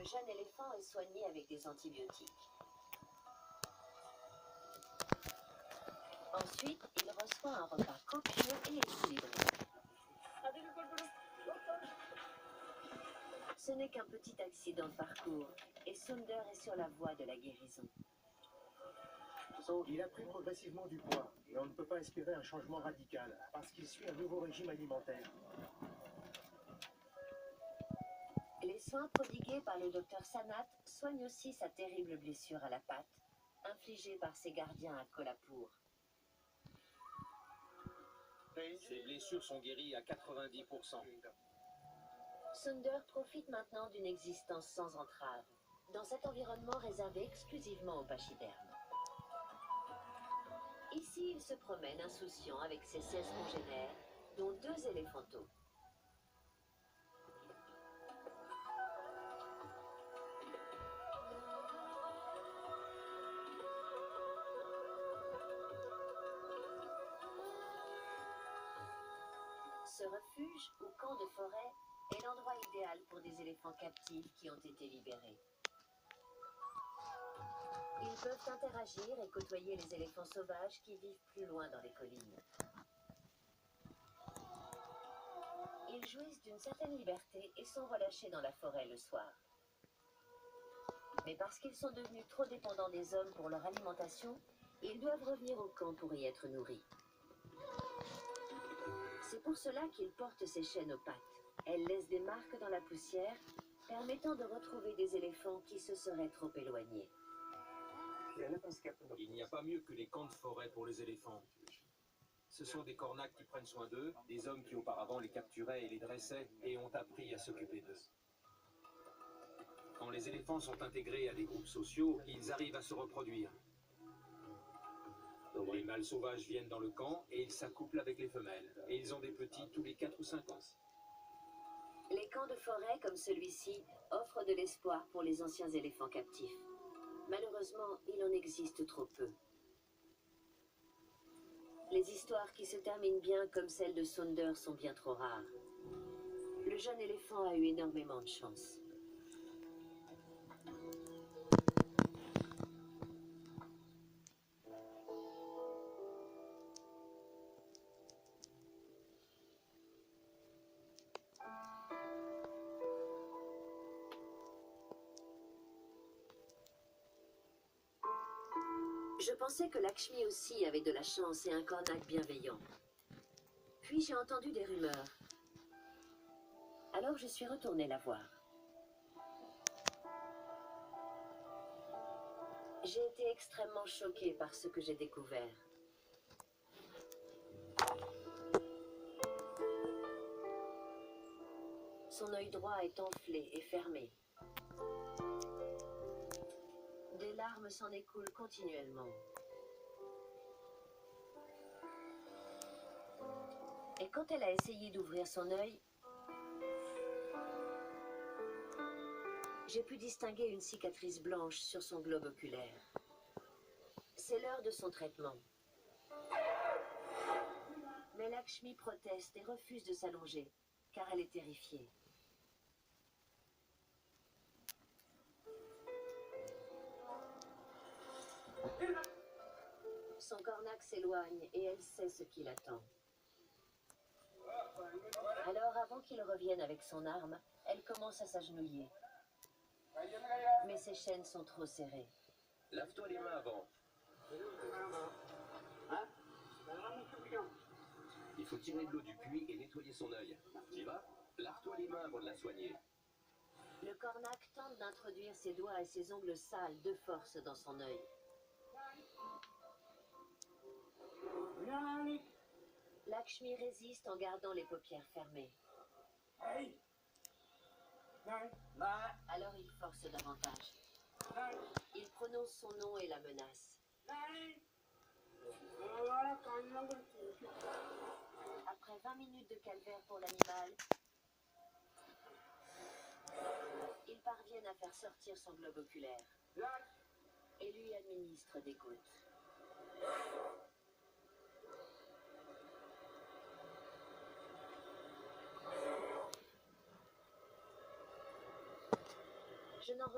Le jeune éléphant est soigné avec des antibiotiques. Ensuite, il reçoit un repas copieux et équilibré. Ce n'est qu'un petit accident de parcours et Sunder est sur la voie de la guérison. Il a pris progressivement du poids et on ne peut pas espérer un changement radical parce qu'il suit un nouveau régime alimentaire. Les soins prodigués par le docteur Sanat soignent aussi sa terrible blessure à la patte, infligée par ses gardiens à Kolhapur. Ses blessures sont guéries à 90%. Sunder profite maintenant d'une existence sans entrave, dans cet environnement réservé exclusivement aux pachydermes. Ici, il se promène insouciant avec ses 16 congénères, dont 2 éléphantaux. Ce refuge ou camp de forêt est l'endroit idéal pour des éléphants captifs qui ont été libérés. Ils peuvent interagir et côtoyer les éléphants sauvages qui vivent plus loin dans les collines. Ils jouissent d'une certaine liberté et sont relâchés dans la forêt le soir. Mais parce qu'ils sont devenus trop dépendants des hommes pour leur alimentation, ils doivent revenir au camp pour y être nourris. C'est pour cela qu'ils portent ces chaînes aux pattes. Elles laissent des marques dans la poussière, permettant de retrouver des éléphants qui se seraient trop éloignés. Il n'y a pas mieux que les camps de forêt pour les éléphants. Ce sont des cornacs qui prennent soin d'eux, des hommes qui auparavant les capturaient et les dressaient et ont appris à s'occuper d'eux. Quand les éléphants sont intégrés à des groupes sociaux, ils arrivent à se reproduire. Les mâles sauvages viennent dans le camp et ils s'accouplent avec les femelles. Et ils ont des petits tous les 4 ou 5 ans. Les camps de forêt comme celui-ci offrent de l'espoir pour les anciens éléphants captifs. Malheureusement, il en existe trop peu. Les histoires qui se terminent bien comme celle de Sunder sont bien trop rares. Le jeune éléphant a eu énormément de chance. Je pensais que Lakshmi aussi avait de la chance et un cornac bienveillant. Puis j'ai entendu des rumeurs. Alors je suis retournée la voir. J'ai été extrêmement choquée par ce que j'ai découvert. Son œil droit est enflé et fermé. Des larmes s'en écoulent continuellement. Et quand elle a essayé d'ouvrir son œil, j'ai pu distinguer une cicatrice blanche sur son globe oculaire. C'est l'heure de son traitement. Mais Lakshmi proteste et refuse de s'allonger, car elle est terrifiée. Son cornac s'éloigne et elle sait ce qui l'attend. Alors, avant qu'il revienne avec son arme, elle commence à s'agenouiller. Mais ses chaînes sont trop serrées. Lave-toi les mains avant. Il faut tirer de l'eau du puits et nettoyer son œil. Tu y vas? Lave-toi les mains avant de la soigner. Le cornac tente d'introduire ses doigts et ses ongles sales de force dans son œil. Lakshmi résiste en gardant les paupières fermées. Alors il force davantage. Il prononce son nom et la menace. Après 20 minutes de calvaire pour l'animal, ils parviennent à faire sortir son globe oculaire et lui administrent des gouttes. Je n'en